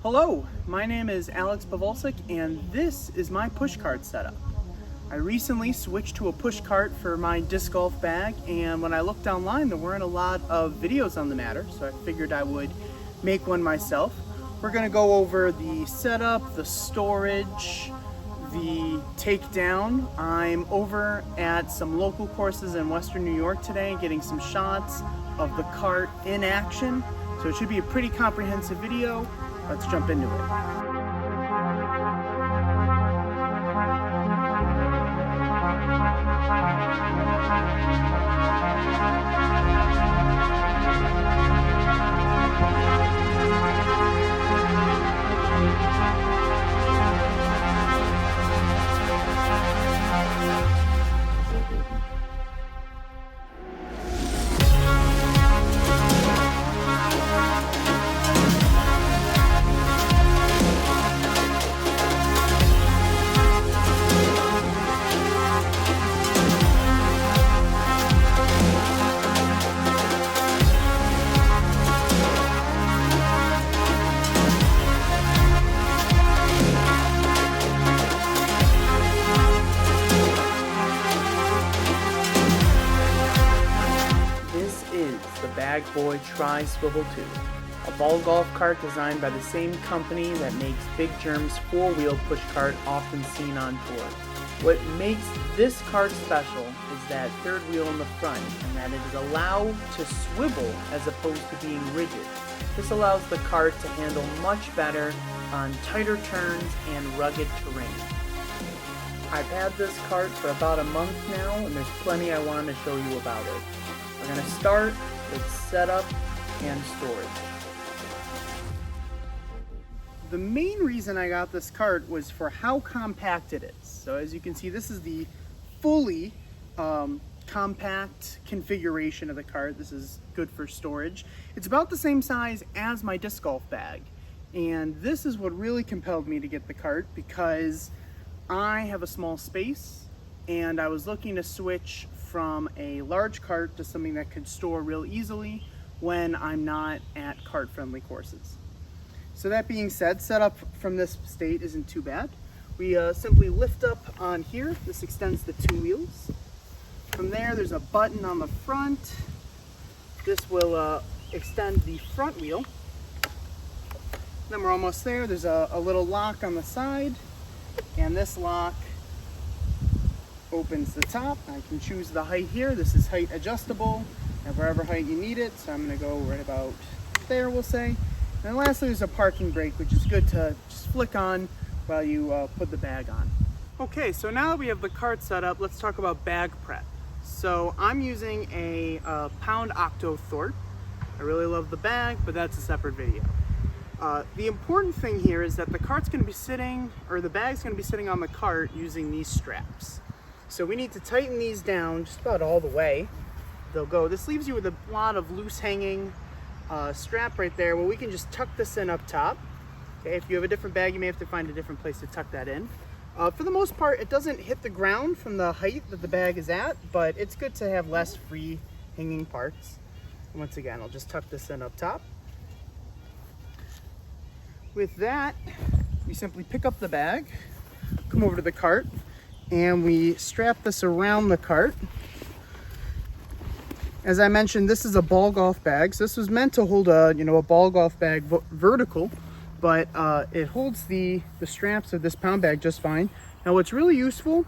Hello, my name is Alex Bivolcic and this is my push cart setup. I recently switched to a push cart for my disc golf bag, and when I looked online there weren't a lot of videos on the matter, so I figured I would make one myself. We're going to go over the setup, the storage, the takedown. I'm over at some local courses in Western New York today getting some shots of the cart in action, so it should be a pretty comprehensive video. Let's jump into it. Bag Boy Tri-Swivel 2, a ball golf cart designed by the same company that makes Big Germ's four-wheel push cart often seen on tour. What makes this cart special is that third wheel in the front, and that it is allowed to swivel as opposed to being rigid. This allows the cart to handle much better on tighter turns and rugged terrain. I've had this cart for about a month now, and there's plenty I want to show you about it. We're going to start with setup and storage. The main reason I got this cart was for how compact it is. So as you can see, this is the fully compact configuration of the cart. This is good for storage. It's about the same size as my disc golf bag. And this is what really compelled me to get the cart, because I have a small space and I was looking to switch from a large cart to something that could store real easily when I'm not at cart-friendly courses. So that being said, setup from this state isn't too bad. We simply lift up on here. This extends the two wheels. From there's a button on the front. This will extend the front wheel. Then we're almost there. There's a little lock on the side, and this lock opens the top. I can choose the height here. This is height adjustable at wherever height you need it, so I'm going to go right about there, we'll say. And lastly, there's a parking brake, which is good to just flick on while you put the bag on. Okay, so now that we have the cart set up, let's talk about bag prep. So I'm using a pound octo Thort. I really love the bag, but that's a separate video. The important thing here is that the cart's going to be sitting, or the bag's going to be sitting on the cart using these straps. So we need to tighten these down just about all the way they'll go. This leaves you with a lot of loose hanging strap right there. Well, we can just tuck this in up top. Okay, if you have a different bag, you may have to find a different place to tuck that in. For the most part, it doesn't hit the ground from the height that the bag is at, but it's good to have less free hanging parts. And once again, I'll just tuck this in up top. With that, we simply pick up the bag, come over to the cart, and we strap this around the cart. As I mentioned, this is a ball golf bag. So this was meant to hold a ball golf bag vertical, but it holds the straps of this pound bag just fine. Now what's really useful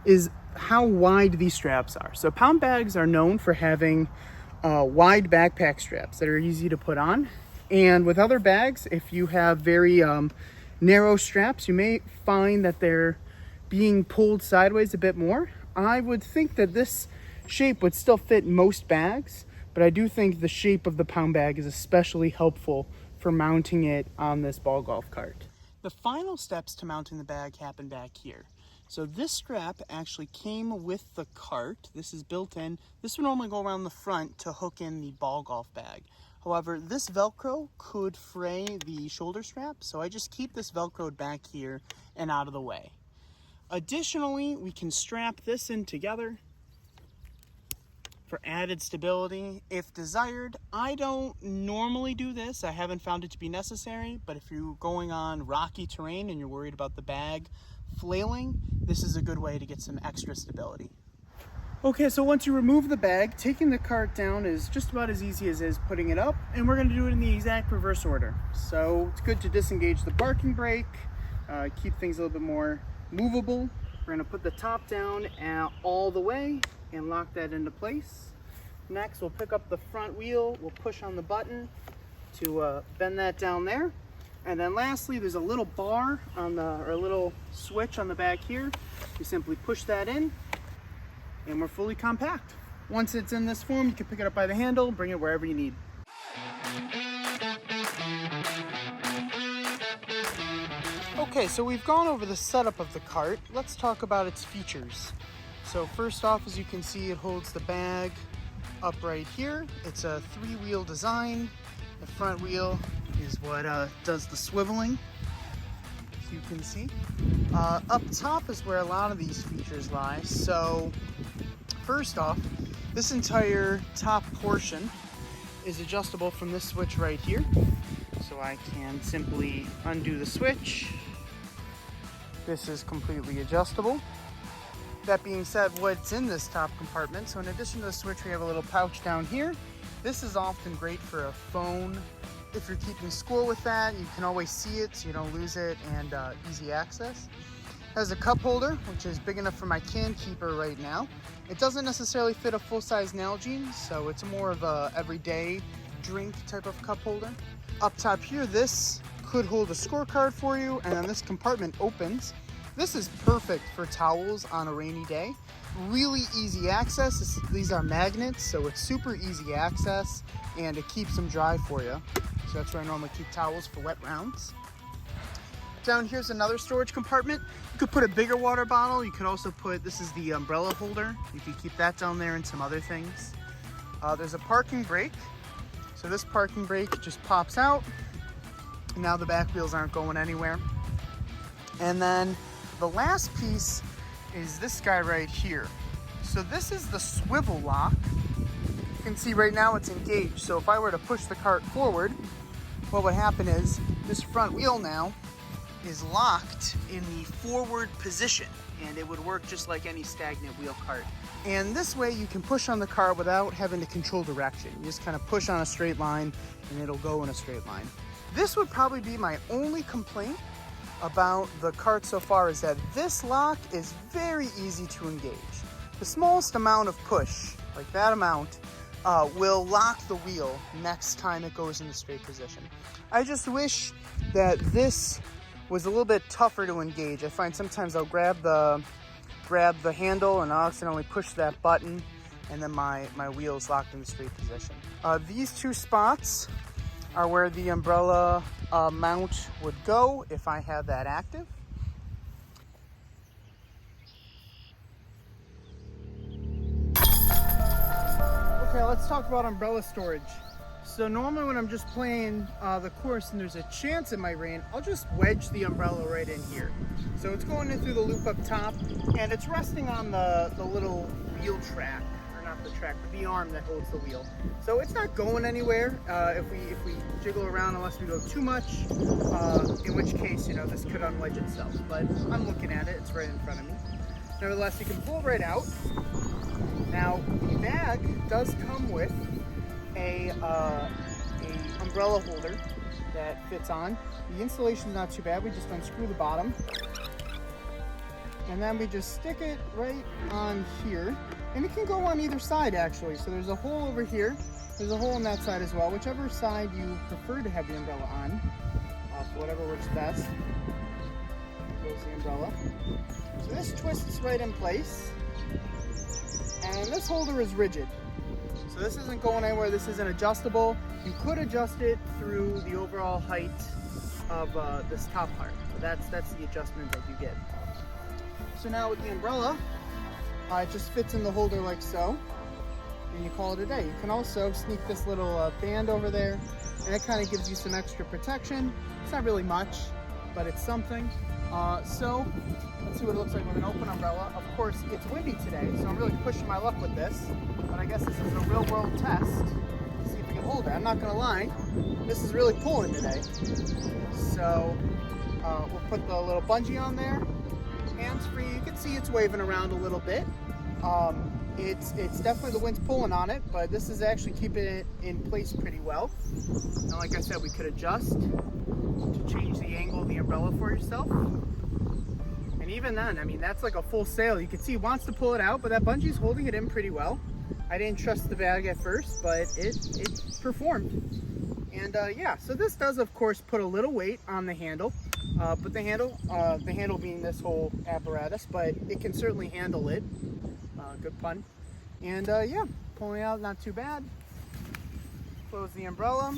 is how wide these straps are. So pound bags are known for having wide backpack straps that are easy to put on. And with other bags, if you have very narrow straps, you may find that they're being pulled sideways a bit more. I would think that this shape would still fit most bags, but I do think the shape of the pound bag is especially helpful for mounting it on this ball golf cart. The final steps to mounting the bag happen back here. So this strap actually came with the cart. This is built in. This would normally go around the front to hook in the ball golf bag. However, this Velcro could fray the shoulder strap, so I just keep this Velcroed back here and out of the way. Additionally, we can strap this in together for added stability if desired. I don't normally do this. I haven't found it to be necessary, but if you're going on rocky terrain and you're worried about the bag flailing, this is a good way to get some extra stability. Okay, so once you remove the bag, taking the cart down is just about as easy as is putting it up, and we're going to do it in the exact reverse order. So it's good to disengage the parking brake, keep things a little bit more movable. We're going to put the top down all the way and lock that into place. Next, we'll pick up the front wheel, we'll push on the button to bend that down there. And then lastly, there's a little bar on or a little switch on the back here. You simply push that in, and we're fully compact. Once it's in this form, you can pick it up by the handle, bring it wherever you need. Okay, so we've gone over the setup of the cart. Let's talk about its features. So first off, as you can see, it holds the bag up right here. It's a 3-wheel design. The front wheel is what does the swiveling, as you can see. Up top is where a lot of these features lie. So first off, this entire top portion is adjustable from this switch right here. So I can simply undo the switch. This is completely adjustable. That being said, what's in this top compartment, so in addition to the switch, we have a little pouch down here. This is often great for a phone. If you're keeping score with that, you can always see it so you don't lose it, and easy access. It has a cup holder, which is big enough for my can keeper right now. It doesn't necessarily fit a full-size Nalgene, so it's more of a everyday drink type of cup holder. Up top here, this could hold a scorecard for you, and then this compartment opens. This is perfect for towels on a rainy day. Really easy access. These are magnets, so it's super easy access, and it keeps them dry for you. So that's where I normally keep towels for wet rounds. Down here's another storage compartment. You could put a bigger water bottle. You could also put, this is the umbrella holder. You could keep that down there and some other things. There's a parking brake. So this parking brake just pops out. Now the back wheels aren't going anywhere. And then the last piece is this guy right here. So this is the swivel lock. You can see right now it's engaged. So if I were to push the cart forward, what would happen is this front wheel now is locked in the forward position, and it would work just like any stagnant wheel cart. And this way you can push on the cart without having to control direction. You just kind of push on a straight line and it'll go in a straight line. This would probably be my only complaint about the cart so far, is that this lock is very easy to engage. The smallest amount of push, like that amount, will lock the wheel next time it goes in the straight position. I just wish that this was a little bit tougher to engage. I find sometimes I'll grab the handle and I'll accidentally push that button, and then my wheel is locked in the straight position. These two spots are where the umbrella mount would go if I had that active. Okay, let's talk about umbrella storage. So normally when I'm just playing the course and there's a chance it might rain, I'll just wedge the umbrella right in here. So it's going in through the loop up top, and it's resting on the little wheel track, or not the track, but the arm that holds the wheel. So it's not going anywhere if we jiggle around, unless we go too much, in which case, you know, this could unwedge itself. But I'm looking at it, it's right in front of me. Nevertheless, you can pull right out. Now, the bag does come with a umbrella holder that fits on. The installation is not too bad. We just unscrew the bottom, and then we just stick it right on here, and it can go on either side actually. So there's a hole over here, there's a hole on that side as well, whichever side you prefer to have the umbrella on, for whatever works best. Goes the umbrella. So this twists right in place, and this holder is rigid. So this isn't going anywhere, this isn't adjustable. You could adjust it through the overall height of this top part. So that's the adjustment that you get. So now with the umbrella, it just fits in the holder like so, and you call it a day. You can also sneak this little band over there, and it kind of gives you some extra protection. It's not really much, but it's something. So let's see what it looks like with an open umbrella. Of course, it's windy today, so I'm really pushing my luck with this. But I guess this is a real world test. See if we can hold it. I'm not gonna lie, this is really pulling today. So we'll put the little bungee on there. Hands free. You can see it's waving around a little bit. It's definitely, the wind's pulling on it, but this is actually keeping it in place pretty well. And like I said, we could adjust to change the angle of the umbrella for yourself. And even then, I mean, that's like a full sail. You can see it wants to pull it out, but that bungee's holding it in pretty well. I didn't trust the bag at first, but it performed. And yeah, so this does of course put a little weight on the handle, but the handle being this whole apparatus, but it can certainly handle it. Good pun. And yeah, pulling out, not too bad. Close the umbrella.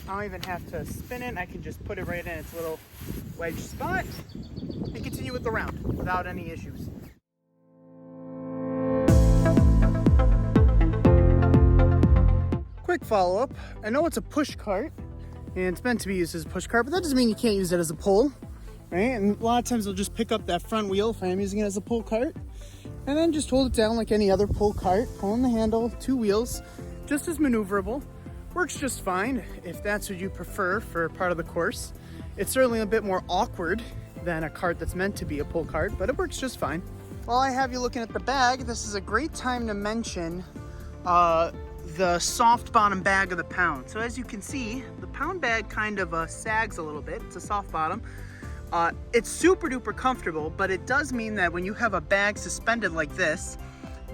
I don't even have to spin it. I can just put it right in its little wedge spot and continue with the round without any issues. Quick follow-up. I know it's a push cart and it's meant to be used as a push cart, but that doesn't mean you can't use it as a pull, right? And a lot of times I'll just pick up that front wheel if I am using it as a pull cart, and then just hold it down like any other pull cart, pulling the handle, 2 wheels, just as maneuverable. Works just fine if that's what you prefer for part of the course. It's certainly a bit more awkward than a cart that's meant to be a pull cart, but it works just fine. While I have you looking at the bag, this is a great time to mention the soft bottom bag of the Pound. So as you can see, the Pound bag kind of sags a little bit. It's a soft bottom. It's super duper comfortable, but it does mean that when you have a bag suspended like this,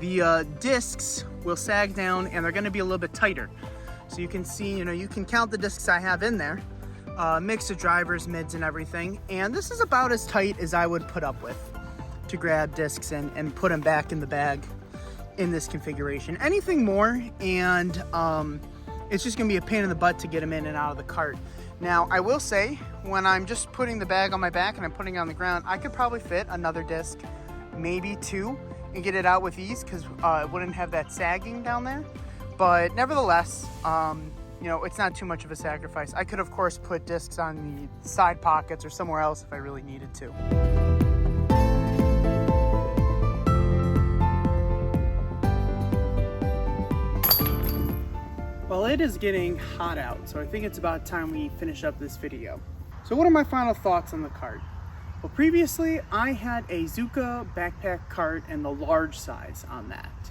the discs will sag down and they're gonna be a little bit tighter. So you can see, you can count the discs I have in there, mix of drivers, mids, and everything. And this is about as tight as I would put up with to grab discs and put them back in the bag in this configuration. Anything more, and it's just gonna be a pain in the butt to get them in and out of the cart. Now, I will say, when I'm just putting the bag on my back and I'm putting it on the ground, I could probably fit another disc, maybe 2, and get it out with ease because it wouldn't have that sagging down there. But nevertheless, it's not too much of a sacrifice. I could, of course, put discs on the side pockets or somewhere else if I really needed to. Well, it is getting hot out, so I think it's about time we finish up this video. So what are my final thoughts on the cart? Well, previously I had a Zuka backpack cart and the large size on that,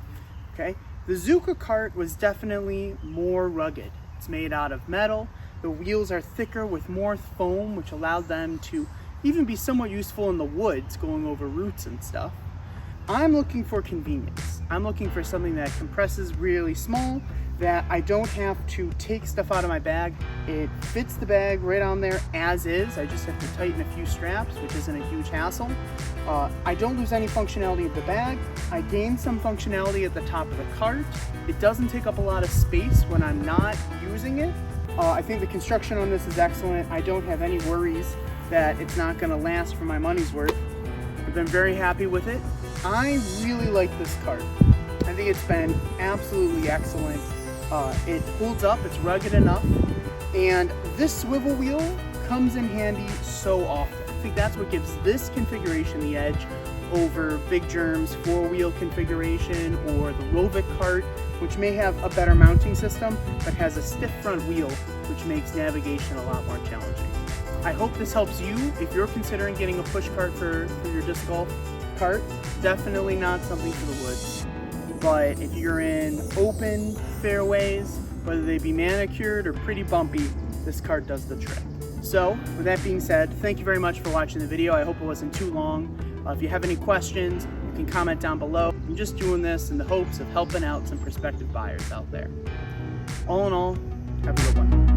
okay? The Zuka cart was definitely more rugged. It's made out of metal. The wheels are thicker with more foam, which allowed them to even be somewhat useful in the woods, going over roots and stuff. I'm looking for convenience. I'm looking for something that compresses really small, that I don't have to take stuff out of my bag. It fits the bag right on there as is. I just have to tighten a few straps, which isn't a huge hassle. I don't lose any functionality of the bag. I gain some functionality at the top of the cart. It doesn't take up a lot of space when I'm not using it. I think the construction on this is excellent. I don't have any worries that it's not gonna last for my money's worth. I've been very happy with it. I really like this cart. I think it's been absolutely excellent. It holds up, it's rugged enough, and this swivel wheel comes in handy so often. I think that's what gives this configuration the edge over Big Germ's 4-wheel configuration or the Rovic cart, which may have a better mounting system but has a stiff front wheel, which makes navigation a lot more challenging. I hope this helps you if you're considering getting a push cart for your disc golf cart. Definitely not something for the woods. But if you're in open fairways, whether they be manicured or pretty bumpy, this cart does the trick. So, with that being said, thank you very much for watching the video. I hope it wasn't too long. If you have any questions, you can comment down below. I'm just doing this in the hopes of helping out some prospective buyers out there. All in all, have a good one.